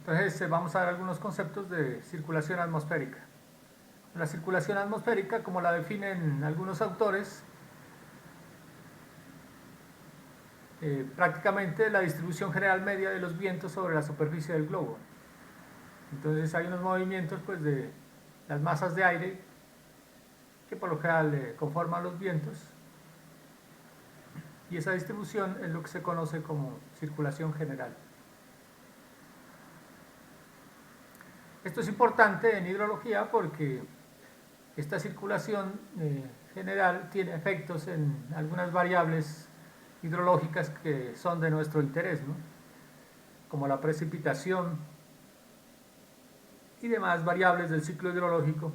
Entonces vamos a ver algunos conceptos de circulación atmosférica. La circulación atmosférica, como la definen algunos autores, prácticamente la distribución general media de los vientos sobre la superficie del globo. Entonces hay unos movimientos pues, de las masas de aire que por lo general conforman los vientos, y esa distribución es lo que se conoce como circulación general. Esto es importante en hidrología porque esta circulación general tiene efectos en algunas variables hidrológicas que son de nuestro interés, ¿no? Como la precipitación y demás variables del ciclo hidrológico.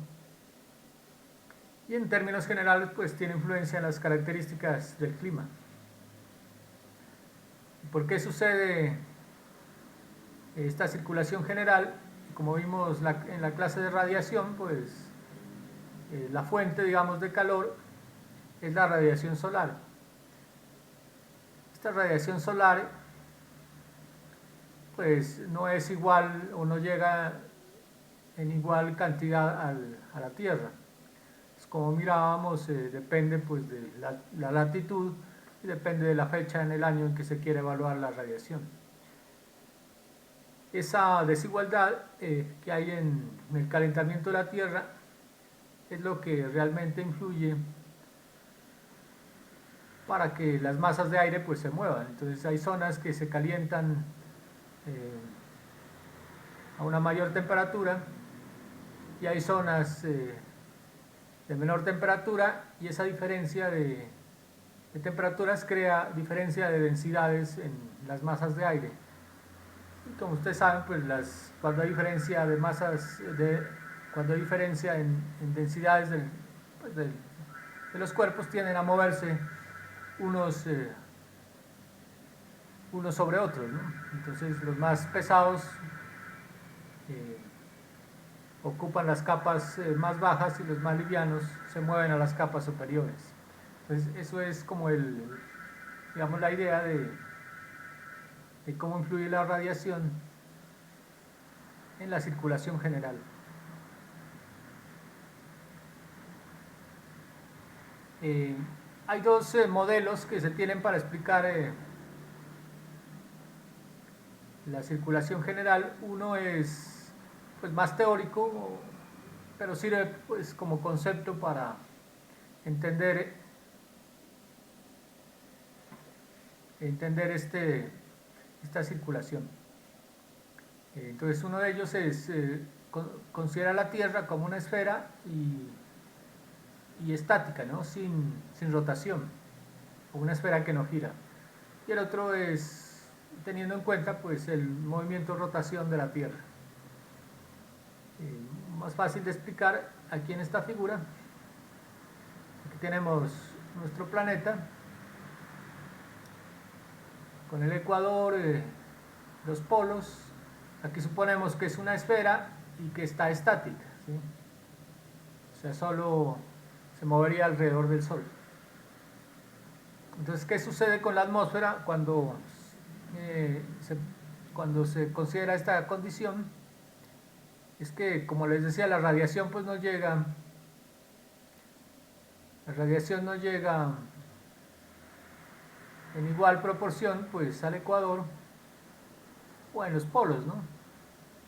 Y en términos generales, pues tiene influencia en las características del clima. ¿Por qué sucede esta circulación general? Como vimos en la clase de radiación, pues la fuente, digamos, de calor es la radiación solar. Esta radiación solar pues no es igual o no llega en igual cantidad a la Tierra. Pues como mirábamos, depende pues de la latitud y depende de la fecha en el año en que se quiere evaluar la radiación. Esa desigualdad que hay en el calentamiento de la Tierra es lo que realmente influye para que las masas de aire pues se muevan. Entonces hay zonas que se calientan a una mayor temperatura y hay zonas de menor temperatura, y esa diferencia de temperaturas crea diferencia de densidades en las masas de aire. Y como ustedes saben, pues cuando hay diferencia de masas, cuando hay diferencia en densidades pues de los cuerpos, tienden a moverse unos sobre otros, ¿no? Entonces los más pesados ocupan las capas más bajas y los más livianos se mueven a las capas superiores. Entonces eso es como digamos, la idea de cómo influye la radiación en la circulación general. Hay dos modelos que se tienen para explicar la circulación general. Uno es pues más teórico, pero sirve pues como concepto para entender esta circulación. Entonces uno de ellos es considera la Tierra como una esfera y estática, ¿no? sin rotación, como una esfera que no gira. Y el otro es teniendo en cuenta pues el movimiento rotación de la Tierra. Más fácil de explicar aquí en esta figura. Aquí tenemos nuestro planeta con el ecuador, los polos. Aquí suponemos que es una esfera y que está estática, ¿sí? O sea, solo se movería alrededor del Sol. Entonces, ¿qué sucede con la atmósfera cuando se considera esta condición? Es que, como les decía, la radiación pues no llega en igual proporción pues al ecuador o en los polos, ¿no?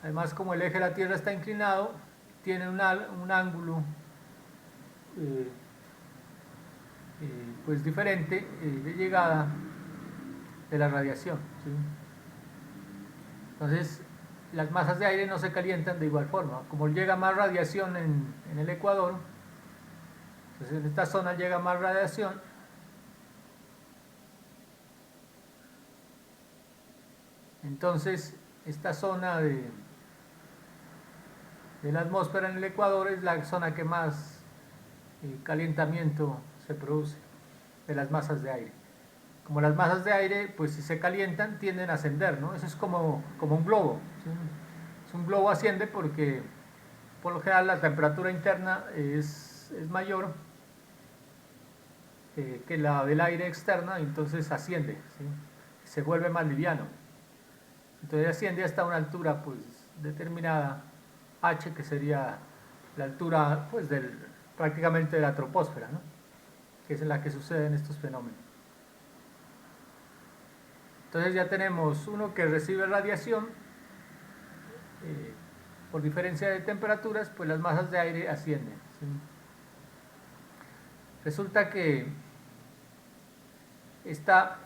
Además, como el eje de la Tierra está inclinado, tiene un ángulo pues diferente de llegada de la radiación, ¿sí? Entonces las masas de aire no se calientan de igual forma. Como llega más radiación en el ecuador, entonces en esta zona llega más radiación, entonces esta zona de la atmósfera en el ecuador es la zona que más calentamiento se produce de las masas de aire. Como las masas de aire, pues si se calientan, tienden a ascender, ¿no? Eso es como un globo, ¿sí? Un globo asciende porque por lo general la temperatura interna es mayor que la del aire externa, y entonces asciende, ¿sí? Se vuelve más liviano. Entonces asciende hasta una altura pues determinada, h, que sería la altura pues prácticamente de la troposfera, ¿no? Que es en la que suceden estos fenómenos. Entonces ya tenemos uno que recibe radiación, por diferencia de temperaturas, pues las masas de aire ascienden, ¿sí? Resulta que esta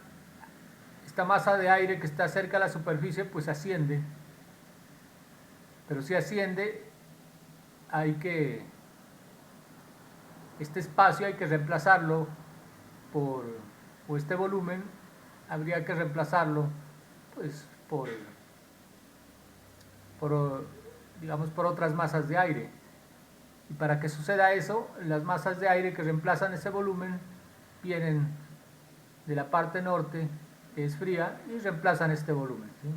masa de aire que está cerca de la superficie pues asciende, pero si asciende este espacio hay que reemplazarlo o este volumen habría que reemplazarlo pues digamos por otras masas de aire, y para que suceda eso las masas de aire que reemplazan ese volumen vienen de la parte norte, que es fría, y reemplazan este volumen, ¿sí?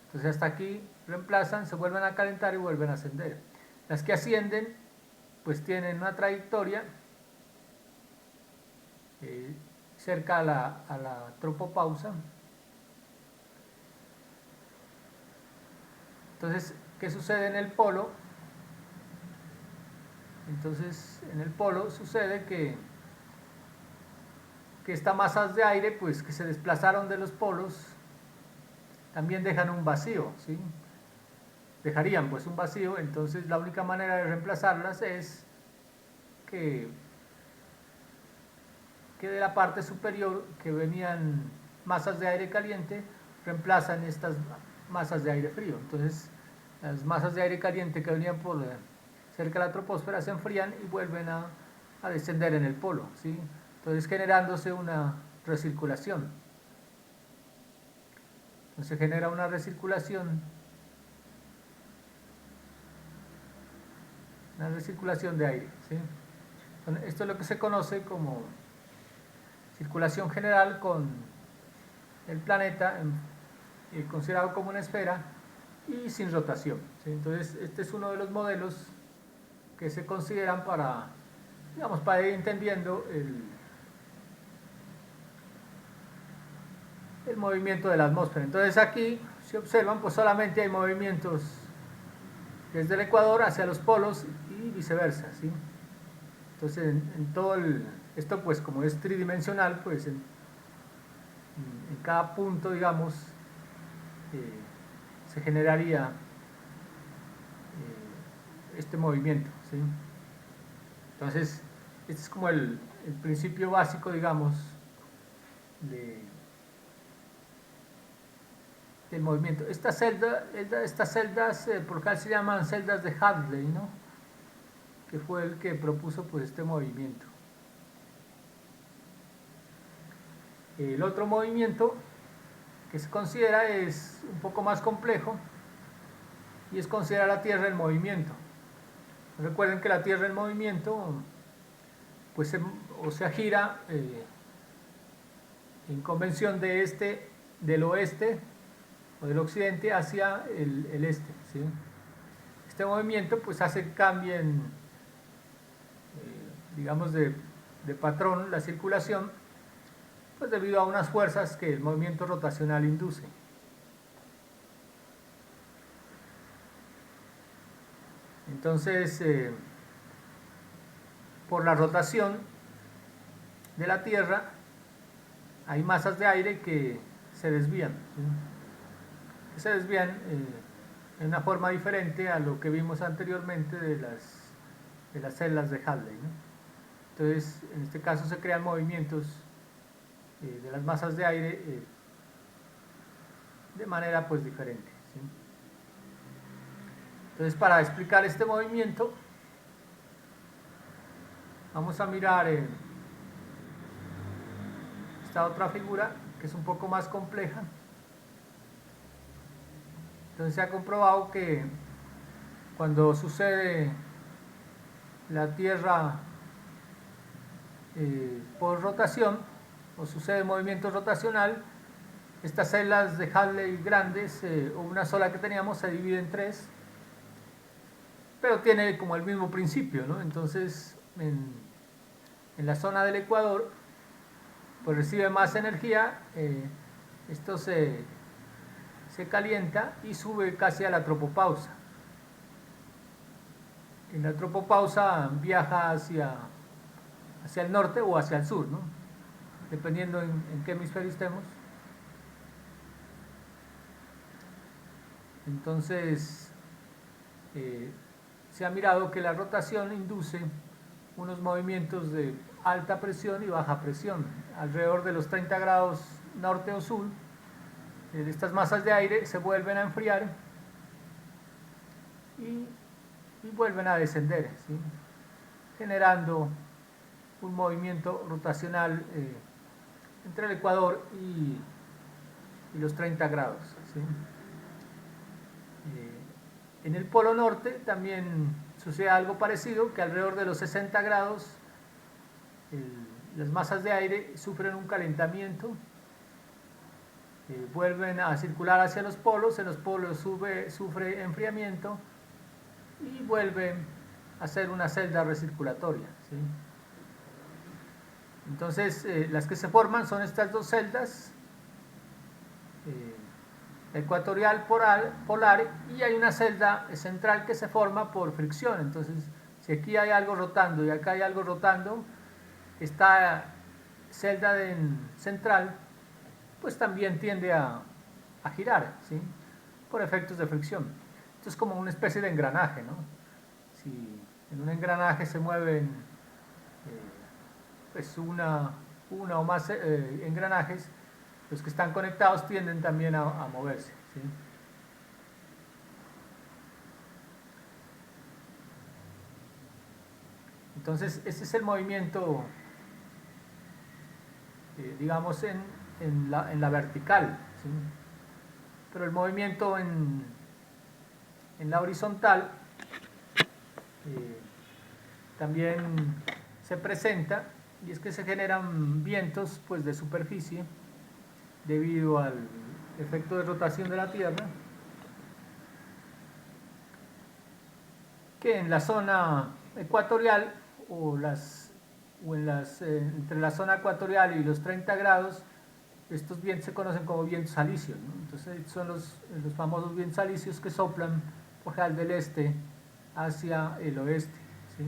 Entonces hasta aquí reemplazan, se vuelven a calentar y vuelven a ascender. Las que ascienden pues tienen una trayectoria cerca a la tropopausa. Entonces, ¿qué sucede en el polo? Entonces, en el polo sucede que estas masas de aire, pues que se desplazaron de los polos, también dejan un vacío, ¿sí? Dejarían pues un vacío. Entonces la única manera de reemplazarlas es que de la parte superior, que venían masas de aire caliente, reemplazan estas masas de aire frío. Entonces las masas de aire caliente que venían por cerca de la troposfera se enfrían y vuelven a descender en el polo, ¿sí? Entonces generándose una recirculación. Entonces se genera una recirculación de aire, ¿sí? Entonces, esto es lo que se conoce como circulación general con el planeta considerado como una esfera y sin rotación, ¿sí? Entonces este es uno de los modelos que se consideran para ir entendiendo el movimiento de la atmósfera. Entonces aquí, si observan, pues solamente hay movimientos desde el ecuador hacia los polos y viceversa, ¿sí? Entonces en todo esto pues como es tridimensional, pues en cada punto, digamos, se generaría este movimiento, ¿sí? Entonces este es como el principio básico, digamos, del movimiento. Estas celdas por acá se llaman celdas de Hadley, ¿no? Que fue el que propuso pues este movimiento. El otro movimiento que se considera es un poco más complejo y es considerar la Tierra en movimiento. Recuerden que la Tierra en movimiento pues se gira en convención del oeste o del occidente hacia el este, ¿sí? Este movimiento pues hace que cambien digamos de patrón la circulación, pues debido a unas fuerzas que el movimiento rotacional induce. Entonces por la rotación de la Tierra hay masas de aire que se desvían, ¿sí? Que se desvían en una forma diferente a lo que vimos anteriormente de las celdas de Hadley, ¿no? Entonces en este caso se crean movimientos de las masas de aire de manera pues diferente, ¿sí? Entonces para explicar este movimiento vamos a mirar esta otra figura que es un poco más compleja. Entonces se ha comprobado que cuando sucede la Tierra por rotación o sucede movimiento rotacional, estas celdas de Hadley grandes o una sola que teníamos se divide en tres, pero tiene como el mismo principio, ¿no? Entonces en la zona del ecuador pues recibe más energía, esto se se calienta y sube casi a la tropopausa. En la tropopausa viaja hacia el norte o hacia el sur, ¿no? Dependiendo en qué hemisferio estemos. Entonces, se ha mirado que la rotación induce unos movimientos de alta presión y baja presión. Alrededor de los 30 grados norte o sur, estas masas de aire se vuelven a enfriar y vuelven a descender, ¿sí? Generando un movimiento rotacional entre el ecuador y los 30 grados, ¿sí? En el polo norte también sucede algo parecido, que alrededor de los 60 grados las masas de aire sufren un calentamiento, vuelven a circular hacia los polos, en los polos sufre enfriamiento y vuelven a hacer una celda recirculatoria, ¿sí? Entonces, las que se forman son estas dos celdas, ecuatorial polar, y hay una celda central que se forma por fricción. Entonces, si aquí hay algo rotando y acá hay algo rotando, esta celda central pues también tiende a girar, ¿sí? Por efectos de fricción. Esto es como una especie de engranaje, ¿no? Si en un engranaje se mueven pues una o más engranajes, los que están conectados tienden también a moverse, ¿sí? Entonces, ese es el movimiento, digamos, en la vertical, ¿sí? Pero el movimiento en la horizontal también se presenta, y es que se generan vientos pues, de superficie debido al efecto de rotación de la Tierra, que en la zona ecuatorial entre la zona ecuatorial y los 30 grados, estos vientos se conocen como vientos alisios, ¿no? Entonces son los famosos vientos alisios que soplan por general del este hacia el oeste, ¿sí?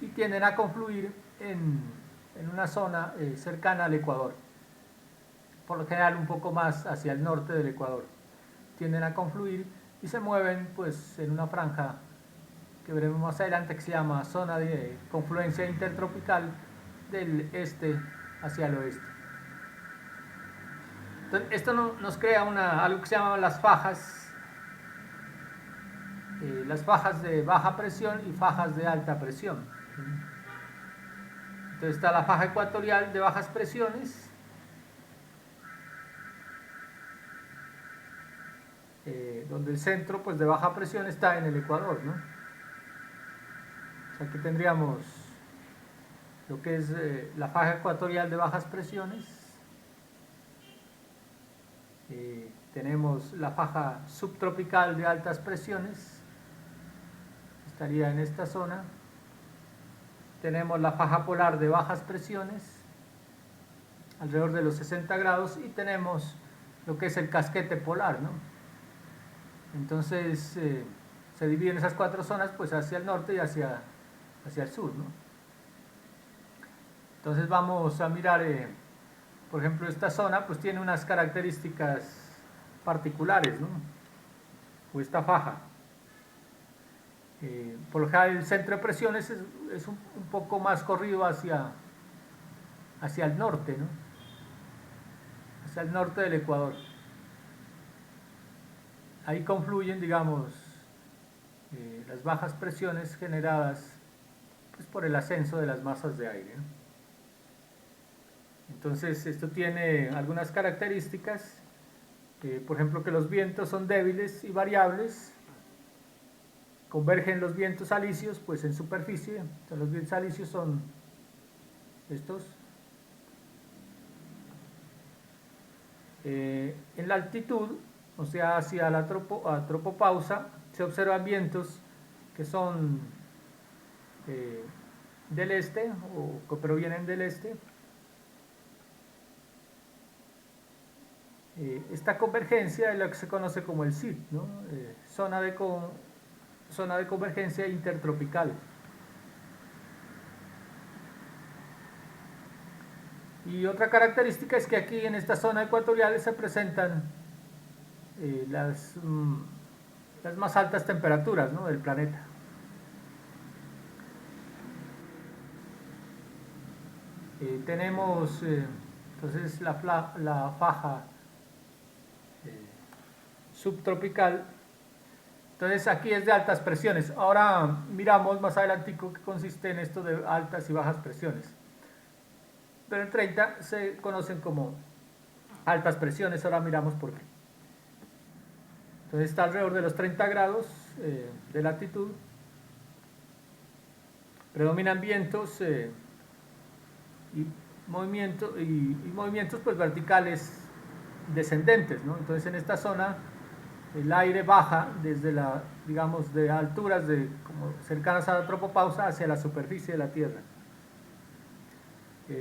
Y tienden a confluir en una zona cercana al Ecuador, por lo general un poco más hacia el norte del Ecuador. Tienden a confluir y se mueven pues en una franja que veremos más adelante, que se llama zona de confluencia intertropical del este hacia el oeste. Entonces, esto nos crea algo que se llaman las fajas de baja presión y fajas de alta presión. Entonces está la faja ecuatorial de bajas presiones, donde el centro pues, de baja presión está en el Ecuador, ¿no? O sea, aquí tendríamos lo que es la faja ecuatorial de bajas presiones. Tenemos la faja subtropical de altas presiones, estaría en esta zona. Tenemos la faja polar de bajas presiones, alrededor de los 60 grados, y tenemos lo que es el casquete polar, ¿no? Entonces se dividen esas cuatro zonas pues hacia el norte y hacia el sur, ¿no? Entonces vamos a mirar, por ejemplo, esta zona pues tiene unas características particulares, ¿no? O esta faja. Por lo general el centro de presiones es un poco más corrido hacia el norte, ¿no? Hacia el norte del Ecuador. Ahí confluyen, digamos, las bajas presiones generadas pues, por el ascenso de las masas de aire, ¿no? Entonces esto tiene algunas características, por ejemplo que los vientos son débiles y variables, convergen los vientos alisios pues en superficie. Entonces, los vientos alisios son estos. En la altitud, o sea hacia la tropopausa, se observan vientos que son del este o que provienen del este. Esta convergencia es lo que se conoce como el ZIP, ¿no? Zona de convergencia intertropical. Y otra característica es que aquí en esta zona ecuatorial se presentan las más altas temperaturas, ¿no?, del planeta. Tenemos entonces la faja subtropical. Entonces aquí es de altas presiones. Ahora miramos más adelantico qué consiste en esto de altas y bajas presiones. Pero en 30 se conocen como altas presiones. Ahora miramos por qué. Entonces está alrededor de los 30 grados de latitud. Predominan vientos y movimientos pues verticales descendentes, ¿no? Entonces en esta zona el aire baja desde digamos, de alturas como cercanas a la tropopausa hacia la superficie de la Tierra.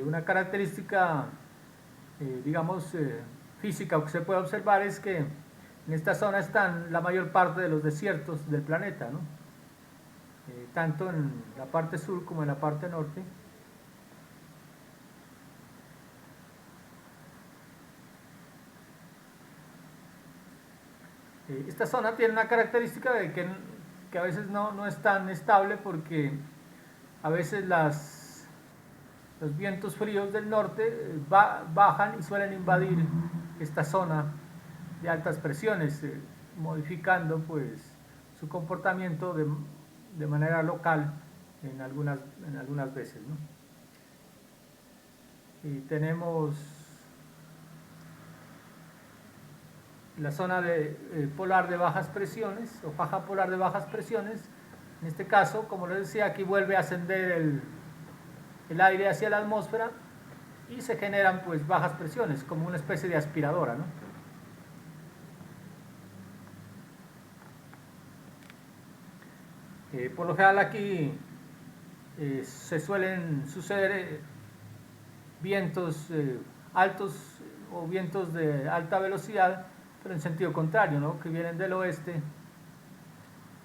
Una característica, digamos, física que se puede observar es que en esta zona están la mayor parte de los desiertos del planeta, ¿no? Tanto en la parte sur como en la parte norte. Esta zona tiene una característica de que a veces no es tan estable, porque a veces los vientos fríos del norte bajan y suelen invadir esta zona de altas presiones, modificando pues su comportamiento de manera local en algunas veces, ¿no? Y tenemos la zona polar de bajas presiones, o faja polar de bajas presiones. En este caso, como les decía, aquí vuelve a ascender el aire hacia la atmósfera y se generan pues bajas presiones, como una especie de aspiradora, ¿no? Por lo general aquí se suelen suceder vientos altos o vientos de alta velocidad, pero en sentido contrario, ¿no?, que vienen del oeste,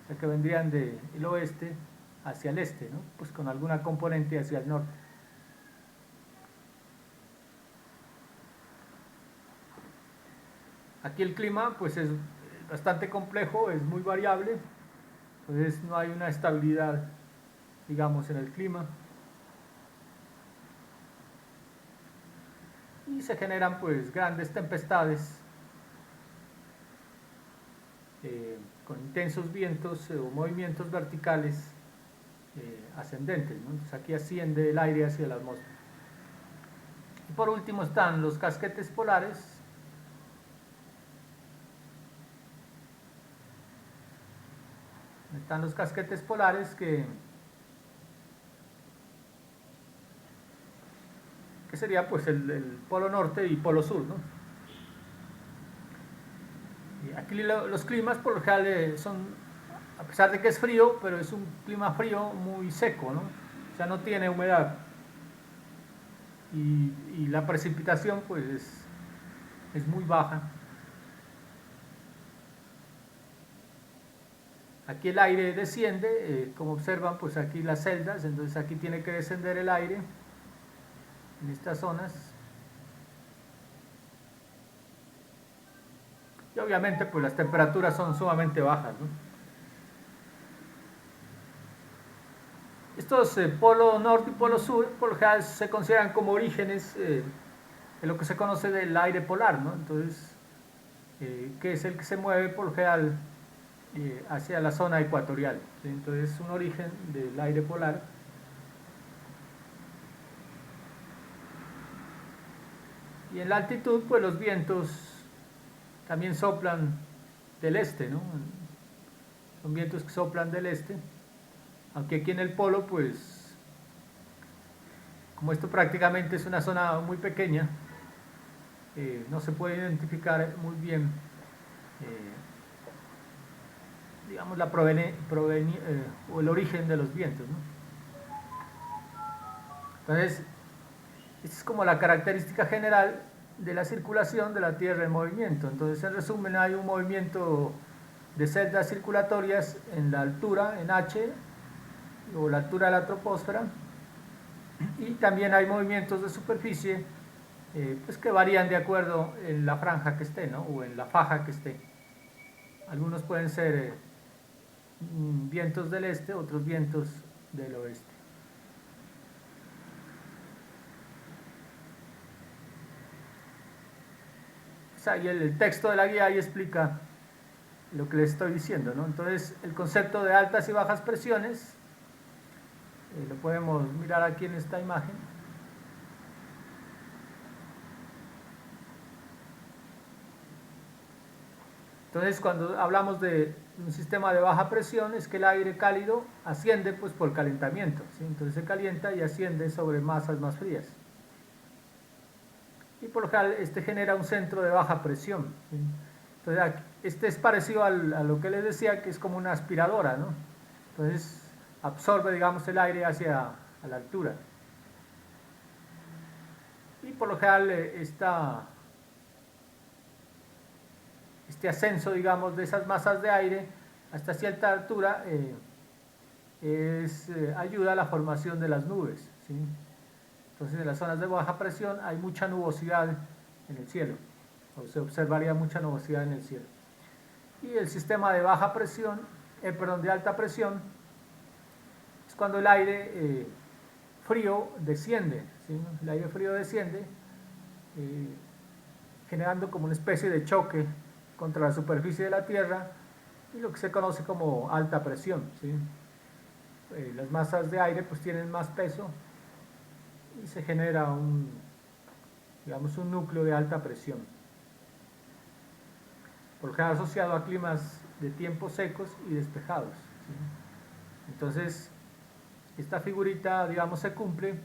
o sea, que vendrían del oeste hacia el este, ¿no?, pues con alguna componente hacia el norte. Aquí el clima pues es bastante complejo, es muy variable, entonces no hay una estabilidad, digamos, en el clima. Y se generan pues grandes tempestades con intensos vientos o movimientos verticales ascendentes, ¿no? Entonces aquí asciende el aire hacia la atmósfera. Y por último están los casquetes polares. Están los casquetes polares que sería pues el polo norte y polo sur, ¿no? Y aquí los climas por lo general son, a pesar de que es frío, pero es un clima frío muy seco, ¿no? O sea, no tiene humedad. Y la precipitación pues es muy baja. Aquí el aire desciende, como observan pues aquí las celdas, entonces aquí tiene que descender el aire en estas zonas. Y obviamente pues las temperaturas son sumamente bajas, ¿no? Estos polo norte y polo sur por lo general se consideran como orígenes de lo que se conoce del aire polar, ¿no? Entonces, que es el que se mueve por lo general hacia la zona ecuatorial, ¿sí? Entonces es un origen del aire polar. Y en la altitud pues los vientos también soplan del este, ¿no? Son vientos que soplan del este, aunque aquí en el polo pues, como esto prácticamente es una zona muy pequeña, no se puede identificar muy bien digamos o el origen de los vientos, ¿no? Entonces esta es como la característica general de la circulación de la Tierra en movimiento. Entonces, en resumen, hay un movimiento de celdas circulatorias en la altura, en H, o la altura de la troposfera, y también hay movimientos de superficie pues que varían de acuerdo en la franja que esté, ¿no? O en la faja que esté. Algunos pueden ser vientos del este, otros vientos del oeste. Y el texto de la guía ahí explica lo que les estoy diciendo, ¿no? Entonces, el concepto de altas y bajas presiones lo podemos mirar aquí en esta imagen. Entonces, cuando hablamos de un sistema de baja presión, es que el aire cálido asciende pues por calentamiento, ¿sí? Entonces se calienta y asciende sobre masas más frías. Y por lo general este genera un centro de baja presión, ¿sí? Entonces, este es parecido a lo que les decía, que es como una aspiradora, ¿no? Entonces absorbe, digamos, el aire hacia a la altura. Y por lo general este ascenso, digamos, de esas masas de aire hasta cierta altura ayuda a la formación de las nubes, ¿sí? Entonces, en las zonas de baja presión hay mucha nubosidad en el cielo, o se observaría mucha nubosidad en el cielo. Y el sistema de baja presión, de alta presión, es cuando el aire frío desciende, ¿sí? El aire frío desciende generando como una especie de choque contra la superficie de la Tierra, y lo que se conoce como alta presión, ¿sí? Las masas de aire pues tienen más peso y se genera digamos, un núcleo de alta presión, por lo general asociado a climas de tiempos secos y despejados, ¿sí? Entonces, esta figurita, digamos, se cumple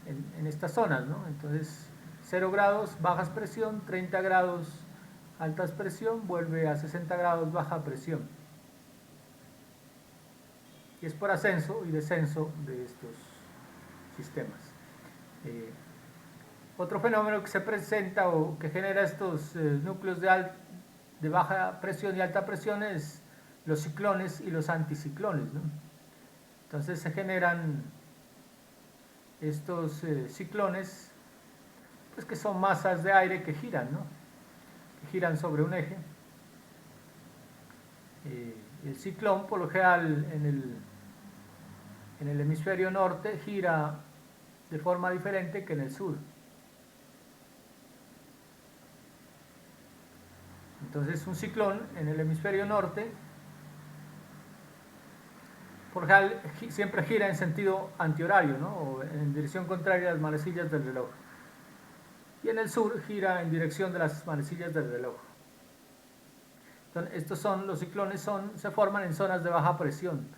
en estas zonas, ¿no? Entonces, 0 grados bajas presión, 30 grados alta presión, vuelve a 60 grados baja presión. Y es por ascenso y descenso de estos sistemas. Otro fenómeno que se presenta o que genera estos núcleos de baja presión y alta presión es los ciclones y los anticiclones, ¿no? Entonces se generan estos ciclones, pues que son masas de aire que giran, ¿no? Que giran sobre un eje. El ciclón, por lo general, en el hemisferio norte gira de forma diferente que en el sur. Entonces, un ciclón en el hemisferio norte, por lo general, siempre gira en sentido antihorario, ¿no? O en dirección contraria a las manecillas del reloj. Y en el sur gira en dirección de las manecillas del reloj. Entonces, los ciclones se forman en zonas de baja presión.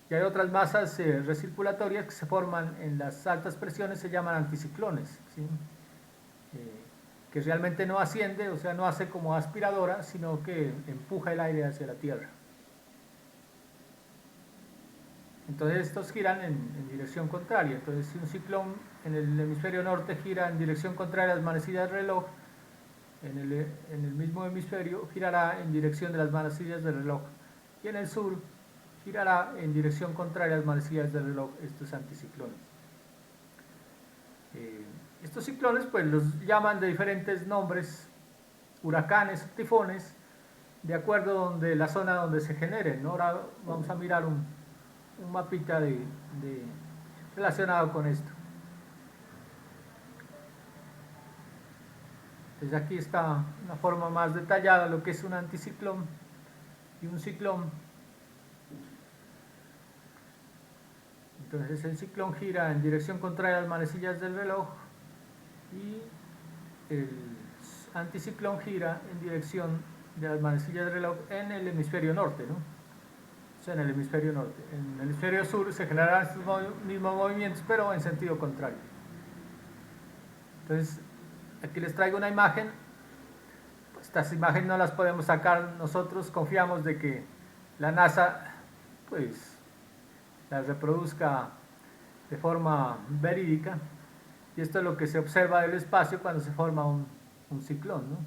Y hay otras masas recirculatorias que se forman en las altas presiones, se llaman anticiclones, ¿sí? Que realmente no asciende, o sea, no hace como aspiradora, sino que empuja el aire hacia la Tierra. Entonces estos giran en dirección contraria. Entonces, si un ciclón en el hemisferio norte gira en dirección contraria a las manecillas del reloj, en el mismo hemisferio girará en dirección de las manecillas del reloj, y en el sur girará en dirección contraria a las manecillas del reloj, estos anticiclones. Estos ciclones pues los llaman de diferentes nombres, huracanes, tifones, de acuerdo a la zona donde se generen, ¿no? Ahora vamos a mirar un mapita relacionado con esto. Entonces aquí está una forma más detallada de lo que es un anticiclón y un ciclón. Entonces el ciclón gira en dirección contraria a las manecillas del reloj y el anticiclón gira en dirección de las manecillas del reloj en el hemisferio norte, ¿no? O sea, en el hemisferio norte. En el hemisferio sur se generarán estos mismos movimientos, pero en sentido contrario. Entonces, aquí les traigo una imagen. Pues estas imágenes no las podemos sacar nosotros, confiamos de que la NASA pues las reproduzca de forma verídica. Y esto es lo que se observa del espacio cuando se forma un ciclón, ¿no?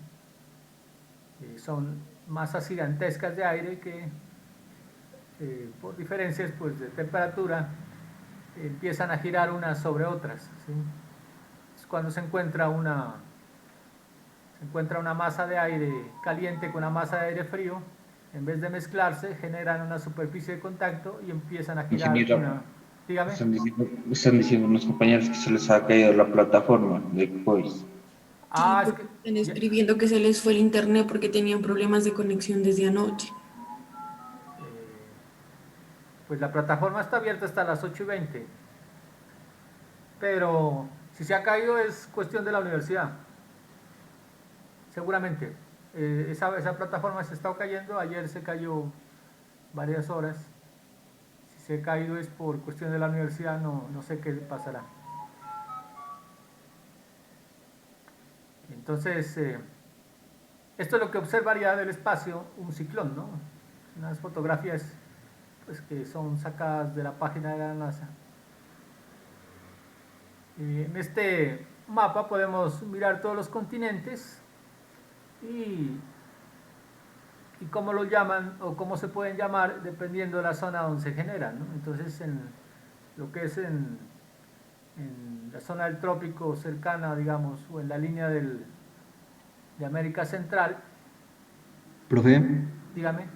Son masas gigantescas de aire que por diferencias pues, de temperatura empiezan a girar unas sobre otras, ¿sí? Es cuando se encuentra una masa de aire caliente con una masa de aire frío, en vez de mezclarse, generan una superficie de contacto y empiezan a girar Ingeniero, una... Dígame. están diciendo unos compañeros que se les ha caído la plataforma de COIS. Sí, Ah, es porque que... están escribiendo que se les fue el internet porque tenían problemas de conexión desde anoche. pues la plataforma está abierta hasta las 8:20, pero si se ha caído es cuestión de la universidad, seguramente. Esa plataforma se está cayendo, ayer se cayó varias horas. Si se ha caído es por cuestión de la universidad, no sé qué pasará. Entonces, esto es lo que observaría del espacio un ciclón, ¿no? Unas fotografías pues, que son sacadas de la página de la NASA. En este mapa podemos mirar todos los continentes y, y cómo lo llaman o cómo se pueden llamar dependiendo de la zona donde se generan, ¿no? Entonces, en lo que es en la zona del trópico cercana, digamos, o en la línea de América Central, Profe, dígame.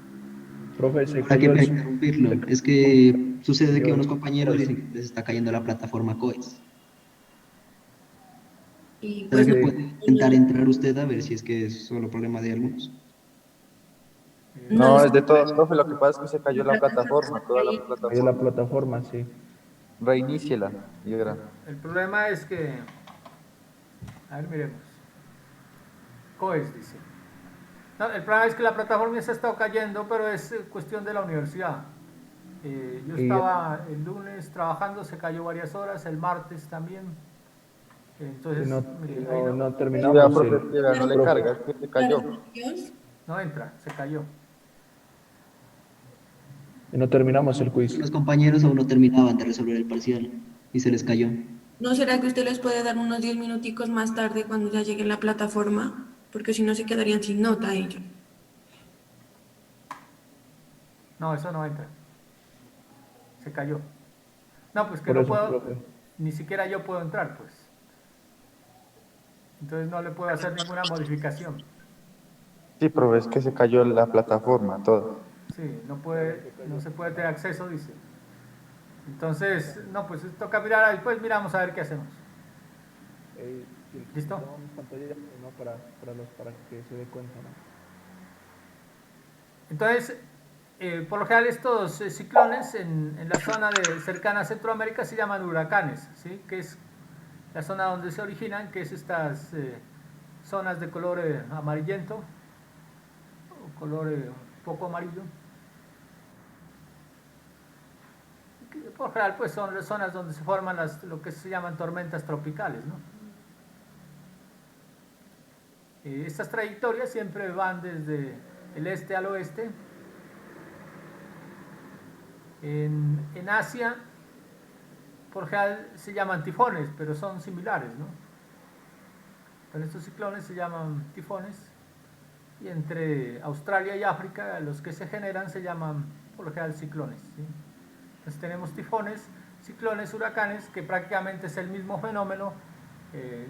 Profe, se ahora que cayó me el... interrumpirlo, es se que sucede que cayó unos el compañeros COIS. dicen que les está cayendo la plataforma COES. Y ¿Será pues que no, puede intentar entrar usted a ver si es que es solo problema de algunos? no No, les es de todos, profe. Lo que pasa es que se cayó la la plataforma plataforma, toda la ahí. se cayó la plataforma, sí. Reiníciela y verá. El problema es que, a ver, miremos. COES dice. No, el problema es que la plataforma se ha estado cayendo, pero es cuestión de la universidad. Yo Y estaba el lunes trabajando, se cayó varias horas, el martes también. y Entonces, no, mire, ahí no, no Pues, terminamos. Y vea, profe, ¿no que vea, no le entraron carga, es que se la cayó. reunión? no entra, se cayó. Y no terminamos el quiz. Los compañeros aún no terminaban de resolver el parcial y se les cayó. ¿No será que usted les puede dar unos 10 minuticos más tarde cuando ya llegue la plataforma? Porque si no se quedarían sin nota ellos. No, eso no entra. Se cayó. No, pues que Por no eso, puedo, profe. ni siquiera yo puedo entrar, pues. Entonces no le puedo hacer ninguna modificación. Sí, profe, es que se cayó la plataforma, todo. Sí, no se puede tener acceso, dice. Entonces, no, pues toca mirar, después miramos a ver qué hacemos. ¿Listo? Tomamos pantalla ¿no? para que se dé cuenta, ¿no? Entonces, por lo general estos ciclones en la zona cercana a Centroamérica se llaman huracanes, ¿sí? Que es la zona donde se originan, que es estas zonas de color amarillento, o color un poco amarillo. Que por lo general pues son las zonas donde se forman lo que se llaman tormentas tropicales, ¿no? Estas trayectorias siempre van desde el este al oeste. En Asia, por general se llaman tifones, pero son similares, ¿no? Pero estos ciclones se llaman tifones. Y entre Australia y África, los que se generan se llaman, por lo general, ciclones, ¿sí? Entonces tenemos tifones, ciclones, huracanes, que prácticamente es el mismo fenómeno,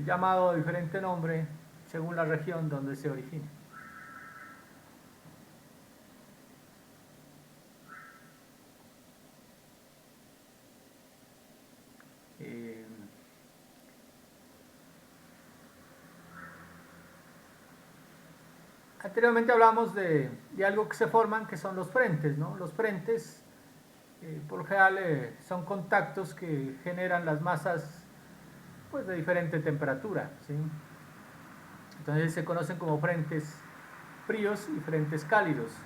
llamado a diferente nombre según la región donde se origina. Eh, Anteriormente hablamos de algo que se forman, que son los frentes, ¿no? Los frentes, por lo general, son contactos que generan las masas pues, de diferente temperatura, ¿sí? Entonces se conocen como frentes fríos y frentes cálidos.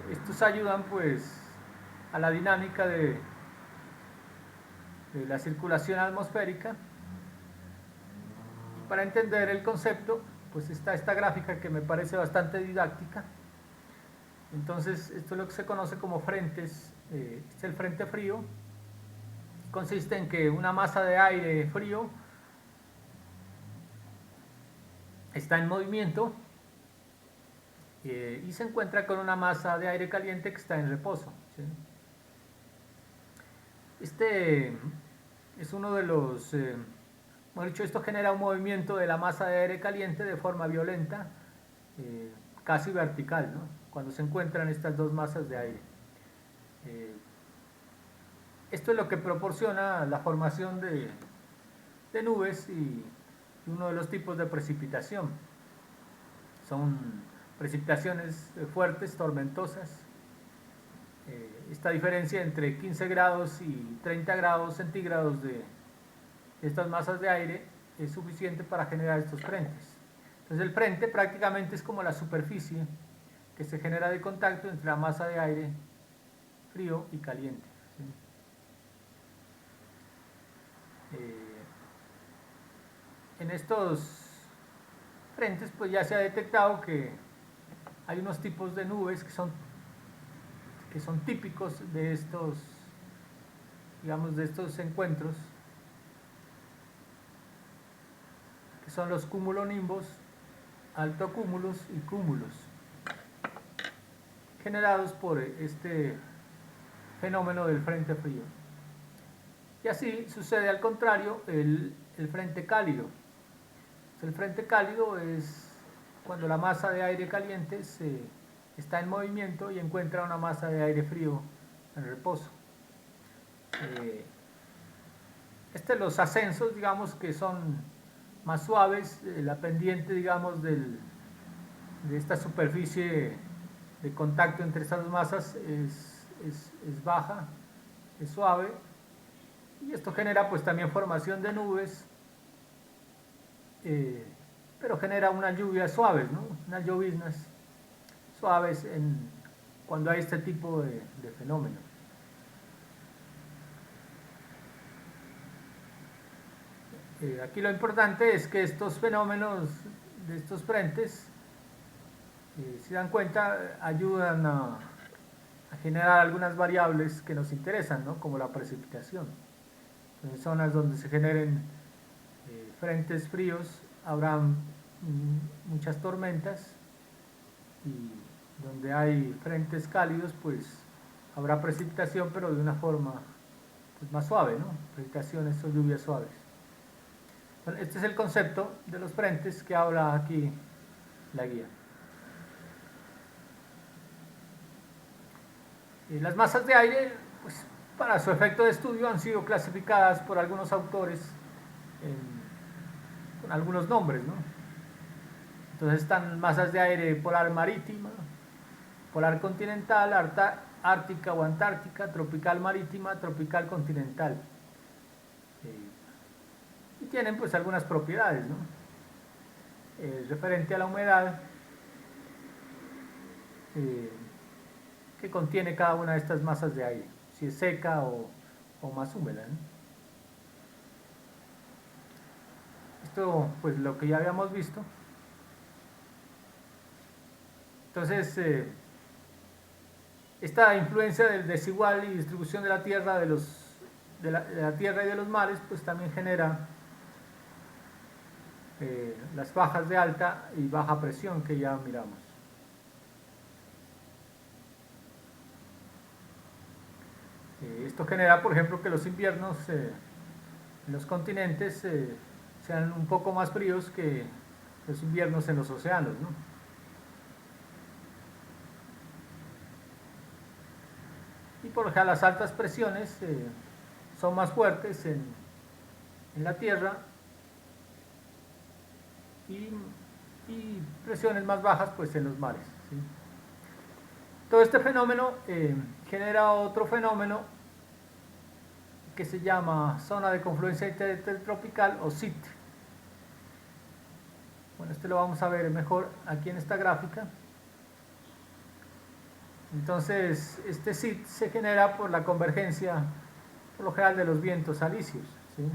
Estos ayudan pues a la dinámica de la circulación atmosférica. Y para entender el concepto, pues está esta gráfica que me parece bastante didáctica. Entonces, esto es lo que se conoce como frentes. Este es el frente frío. Consiste en que una masa de aire frío está en movimiento y se encuentra con una masa de aire caliente que está en reposo, ¿sí? Este es uno de los, bueno, dicho, esto genera un movimiento de la masa de aire caliente de forma violenta, casi vertical, ¿no? Cuando se encuentran estas dos masas de aire. Esto es lo que proporciona la formación de nubes y uno de los tipos de precipitación. Son precipitaciones fuertes, tormentosas. Esta diferencia entre 15 grados y 30 grados centígrados de estas masas de aire es suficiente para generar estos frentes. Entonces el frente prácticamente es como la superficie que se genera de contacto entre la masa de aire frío y caliente, ¿sí? En estos frentes pues ya se ha detectado que hay unos tipos de nubes que son típicos de estos, digamos, de estos encuentros, que son los cumulonimbos, altocúmulos y cúmulos, generados por este fenómeno del frente frío. Y así sucede al contrario el frente cálido. El frente cálido es cuando la masa de aire caliente está en movimiento y encuentra una masa de aire frío en reposo. Los ascensos, digamos, que son más suaves, la pendiente, digamos, de esta superficie de contacto entre estas dos masas es baja, es suave, y esto genera pues también formación de nubes, pero genera unas lluvias suaves, ¿no? Unas lloviznas suaves cuando hay este tipo de fenómeno. Aquí lo importante es que estos fenómenos de estos frentes, si dan cuenta, ayudan a generar algunas variables que nos interesan, ¿no? Como la precipitación. En zonas donde se generen frentes fríos habrá muchas tormentas, y donde hay frentes cálidos pues habrá precipitación, pero de una forma pues, más suave, ¿no? Precipitaciones o lluvias suaves. Bueno, este es el concepto de los frentes que habla aquí la guía. Las masas de aire, pues, para su efecto de estudio han sido clasificadas por algunos autores con algunos nombres, ¿no? Entonces están masas de aire polar marítima, polar continental, ártica o antártica, tropical marítima, tropical continental. Y tienen pues algunas propiedades, ¿no? Referente a la humedad que contiene cada una de estas masas de aire, si es seca o más húmeda, ¿no? Esto pues lo que ya habíamos visto. Entonces esta influencia del desigual y distribución de la tierra, de la tierra y de los mares, pues también genera las fajas de alta y baja presión que ya miramos. Esto genera, por ejemplo, que los inviernos en los continentes sean un poco más fríos que los inviernos en los océanos, ¿no? Y por ejemplo las altas presiones son más fuertes en la tierra y presiones más bajas pues en los mares, ¿sí? Todo este fenómeno genera otro fenómeno que se llama zona de confluencia intertropical o ZIT. Bueno, lo vamos a ver mejor aquí en esta gráfica. Entonces, este ZIT se genera por la convergencia, por lo general, de los vientos alisios, ¿sí?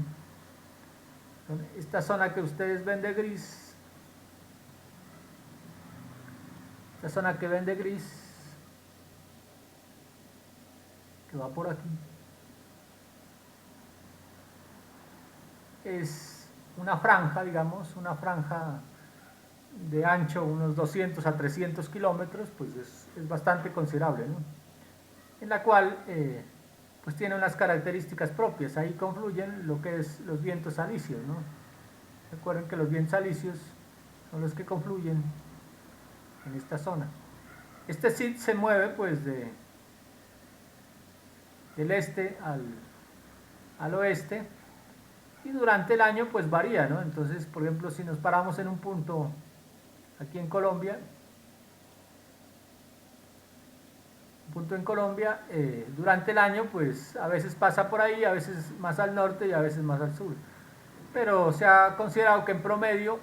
Esta zona que ustedes ven de gris, esta zona que ven de gris, que va por aquí, es una franja, digamos, una franja de ancho, unos 200 a 300 kilómetros, pues es bastante considerable, ¿no? En la cual pues tiene unas características propias. Ahí confluyen lo que es los vientos alisios, ¿no? Recuerden que los vientos alisios son los que confluyen en esta zona. Este SID se mueve pues del este al oeste, y durante el año pues varía, ¿no? Entonces, por ejemplo, si nos paramos en un punto aquí en Colombia, durante el año pues a veces pasa por ahí, a veces más al norte y a veces más al sur, pero se ha considerado que en promedio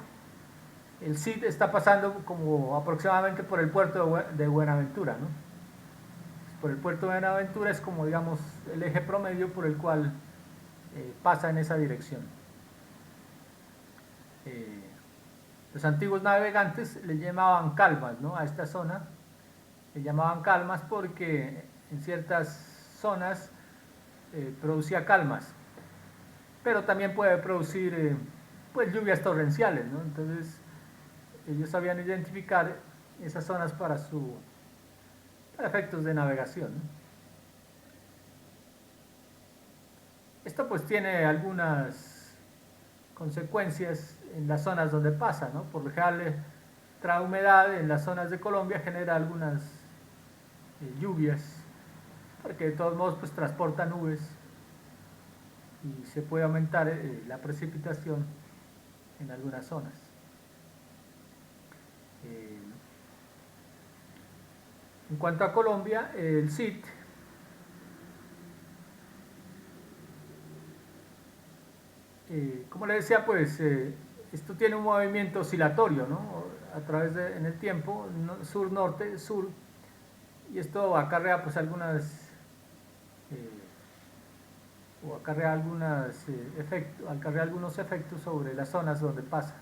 el SID está pasando como aproximadamente por el puerto de Buenaventura, ¿no? Por el puerto de Buenaventura es como, digamos, el eje promedio por el cual pasa en esa dirección. Los antiguos navegantes le llamaban calmas, ¿no? A esta zona le llamaban calmas porque en ciertas zonas producía calmas, pero también puede producir pues lluvias torrenciales, ¿no? Entonces ellos sabían identificar esas zonas para efectos de navegación, ¿no? Esto pues tiene algunas consecuencias en las zonas donde pasa, ¿no? Por lo general trae humedad en las zonas de Colombia, genera algunas lluvias, porque de todos modos pues transporta nubes y se puede aumentar la precipitación en algunas zonas. En cuanto a Colombia, el SID como les decía, pues esto tiene un movimiento oscilatorio, ¿no? A través en el tiempo, sur-norte, sur, y esto acarrea pues algunas acarrea algunos efectos sobre las zonas donde pasa.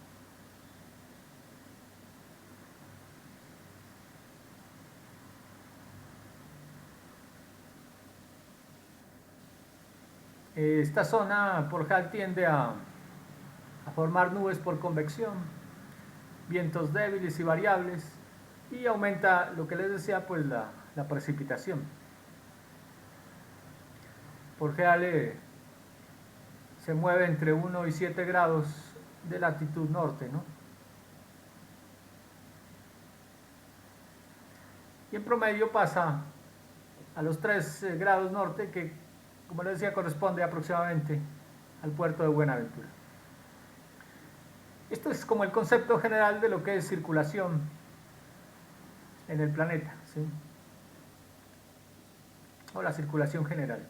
Esta zona por general tiende a formar nubes por convección, vientos débiles y variables, y aumenta, lo que les decía, pues la precipitación. Por general se mueve entre 1 y 7 grados de latitud norte, ¿no? Y en promedio pasa a los 3 grados norte, que como les decía corresponde aproximadamente al puerto de Buenaventura. Esto es como el concepto general de lo que es circulación en el planeta, ¿sí? O la circulación general.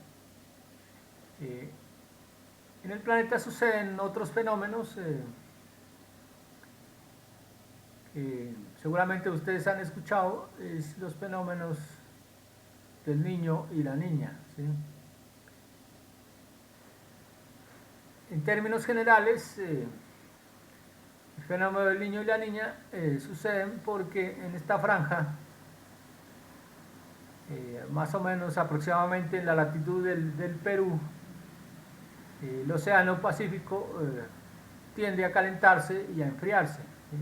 En el planeta suceden otros fenómenos que seguramente ustedes han escuchado, es los fenómenos del niño y la niña, ¿sí? En términos generales, el fenómeno del niño y la niña suceden porque en esta franja, más o menos aproximadamente en la latitud del Perú, el océano Pacífico tiende a calentarse y a enfriarse, ¿sí?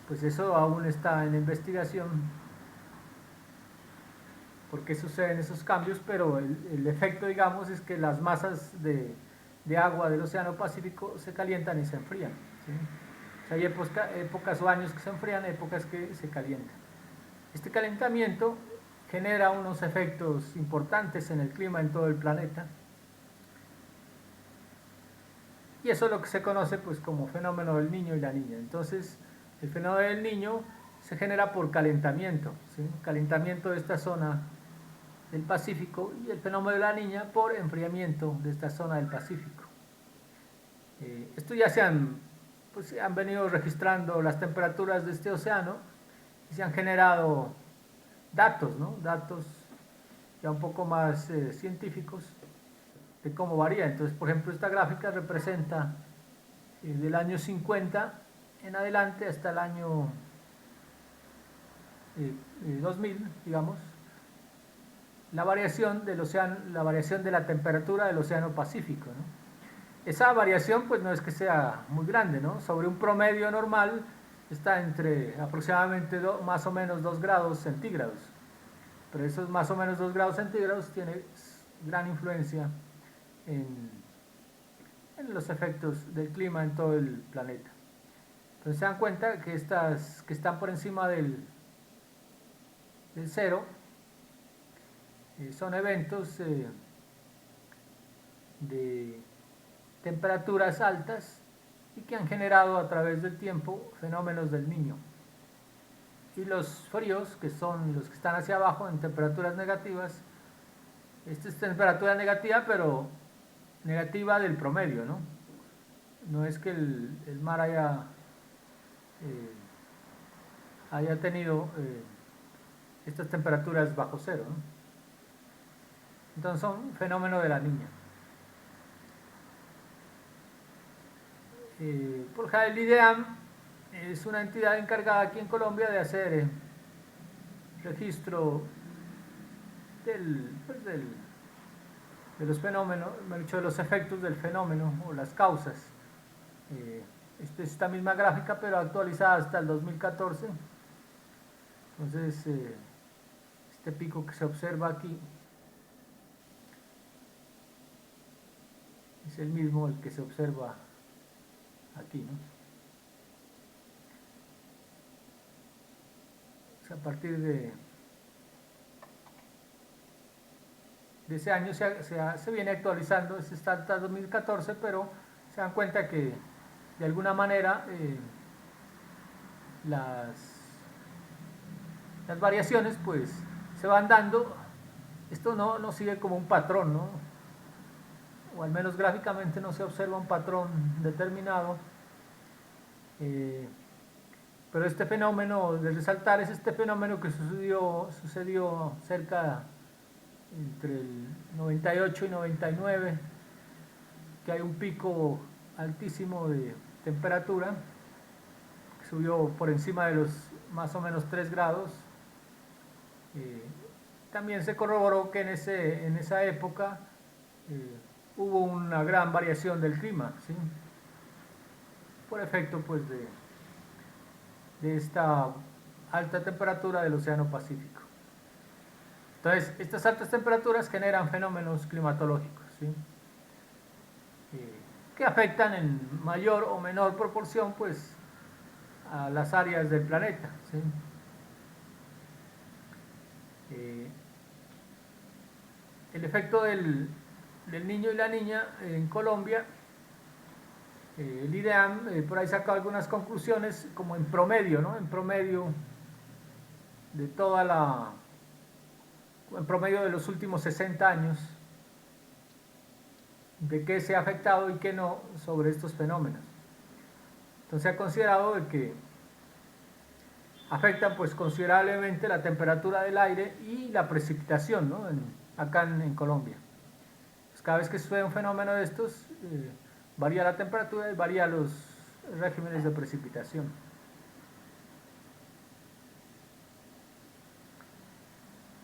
Pues eso aún está en investigación, por qué suceden esos cambios, pero el efecto, digamos, es que las masas de agua del océano Pacífico se calientan y se enfrían, ¿sí? O sea, hay épocas o años que se enfrían, épocas que se calientan. Este calentamiento genera unos efectos importantes en el clima en todo el planeta, y eso es lo que se conoce pues como fenómeno del niño y la niña. Entonces el fenómeno del niño se genera por calentamiento, ¿sí? Calentamiento de esta zona del Pacífico, y el fenómeno de la niña por enfriamiento de esta zona del Pacífico. Esto ya se han venido registrando las temperaturas de este océano y se han generado datos, ¿no? Datos ya un poco más científicos de cómo varía. Entonces, por ejemplo, esta gráfica representa del año 50 en adelante hasta el año 2000, digamos, la variación del océano, la variación de la temperatura del océano Pacífico, ¿no? esa variación pues no es que sea muy grande, ¿no? Sobre un promedio normal está entre aproximadamente más o menos 2 grados centígrados, pero esos más o menos 2 grados centígrados tiene gran influencia en, en los efectos del clima en todo el planeta. Entonces se dan cuenta que estas que están por encima del cero son eventos de temperaturas altas y que han generado a través del tiempo fenómenos del Niño. Y los fríos, que son los que están hacia abajo en temperaturas negativas, esta es temperatura negativa, pero negativa del promedio, ¿no? No es que el mar haya tenido estas temperaturas bajo cero, ¿no? Entonces son fenómenos de la Niña. Por el IDEAM es una entidad encargada aquí en Colombia de hacer registro de los fenómenos, me he dicho, de los efectos del fenómeno o las causas. Esta misma gráfica, pero actualizada hasta el 2014. Entonces, este pico que se observa aquí es el mismo el que se observa aquí, ¿no? O sea, a partir de ese año se viene actualizando, este está hasta 2014, pero se dan cuenta que de alguna manera las variaciones pues se van dando. Esto no sigue como un patrón, ¿no? O al menos gráficamente no se observa un patrón determinado, pero este fenómeno de resaltar es este fenómeno que sucedió cerca entre el 98 y 99, que hay un pico altísimo de temperatura, que subió por encima de los más o menos 3 grados. También se corroboró que en esa época hubo una gran variación del clima, ¿sí? Por efecto pues de esta alta temperatura del Océano Pacífico. Entonces, estas altas temperaturas generan fenómenos climatológicos, ¿sí? Que afectan en mayor o menor proporción pues a las áreas del planeta, ¿sí? El efecto del Niño y la Niña en Colombia, el IDEAM por ahí saca algunas conclusiones como en promedio, ¿no? En promedio de en promedio de los últimos 60 años, de qué se ha afectado y qué no sobre estos fenómenos. Entonces se ha considerado de que afectan pues considerablemente la temperatura del aire y la precipitación, ¿no? Acá en Colombia. Pues cada vez que sucede un fenómeno de estos, varía la temperatura y varía los regímenes de precipitación.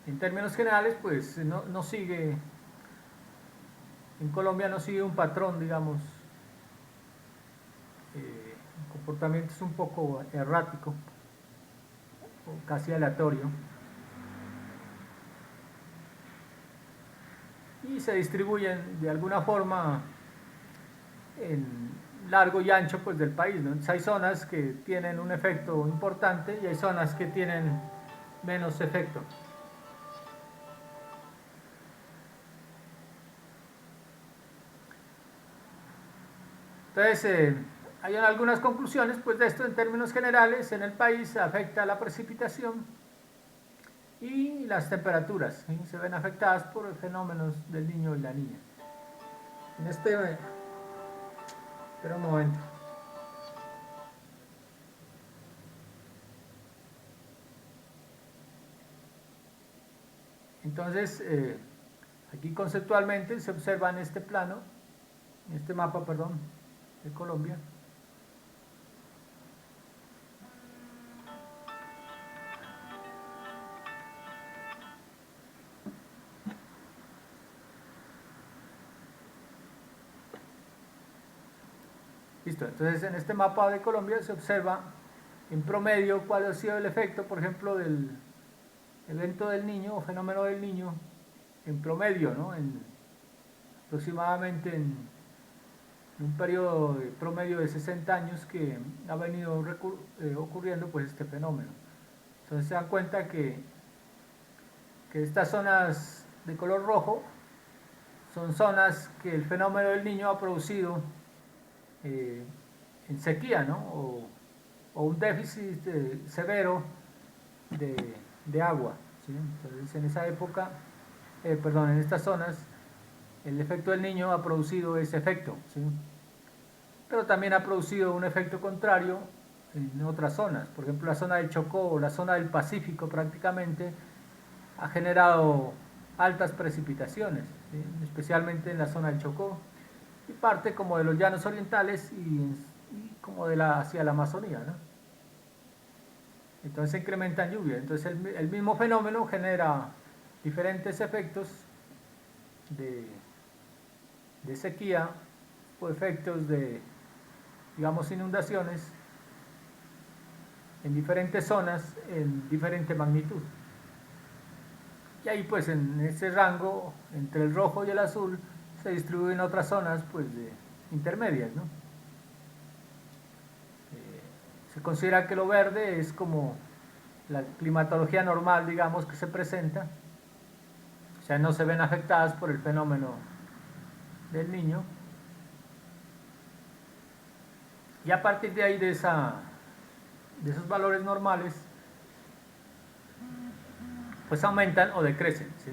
En términos generales, pues no sigue, en Colombia no sigue un patrón, digamos, el comportamiento es un poco errático, o casi aleatorio, y se distribuyen de alguna forma en largo y ancho pues del país, ¿no? Entonces hay zonas que tienen un efecto importante y hay zonas que tienen menos efecto. Entonces, hay algunas conclusiones pues, de esto en términos generales. En el país afecta la precipitación y las temperaturas, ¿sí? Se ven afectadas por fenómenos del Niño y la Niña. Espera un momento. Entonces, aquí conceptualmente se observa en este plano, en este mapa, perdón, de Colombia, Listo, entonces en este mapa de Colombia se observa en promedio cuál ha sido el efecto, por ejemplo, del evento del niño o fenómeno del niño en promedio, ¿no? Aproximadamente en un periodo promedio de 60 años que ha venido ocurriendo pues este fenómeno. Entonces se dan cuenta que estas zonas de color rojo son zonas que el fenómeno del niño ha producido en sequía, ¿no? o un déficit severo de agua, ¿sí? Entonces en esa época, en estas zonas, el efecto del niño ha producido ese efecto, ¿sí? Pero también ha producido un efecto contrario en otras zonas. Por ejemplo, la zona del Chocó o la zona del Pacífico prácticamente ha generado altas precipitaciones, ¿sí? Especialmente en la zona del Chocó y parte como de los llanos orientales y como hacia la Amazonía, ¿no? Entonces se incrementan lluvias. Entonces el mismo fenómeno genera diferentes efectos de sequía o efectos de, digamos, inundaciones en diferentes zonas en diferente magnitud. Y ahí pues en ese rango entre el rojo y el azul se distribuyen otras zonas pues intermedias, ¿no? Se considera que lo verde es como la climatología normal, digamos, que se presenta, o sea, no se ven afectadas por el fenómeno del niño. Y a partir de ahí, de esos valores normales, pues aumentan o decrecen, ¿sí?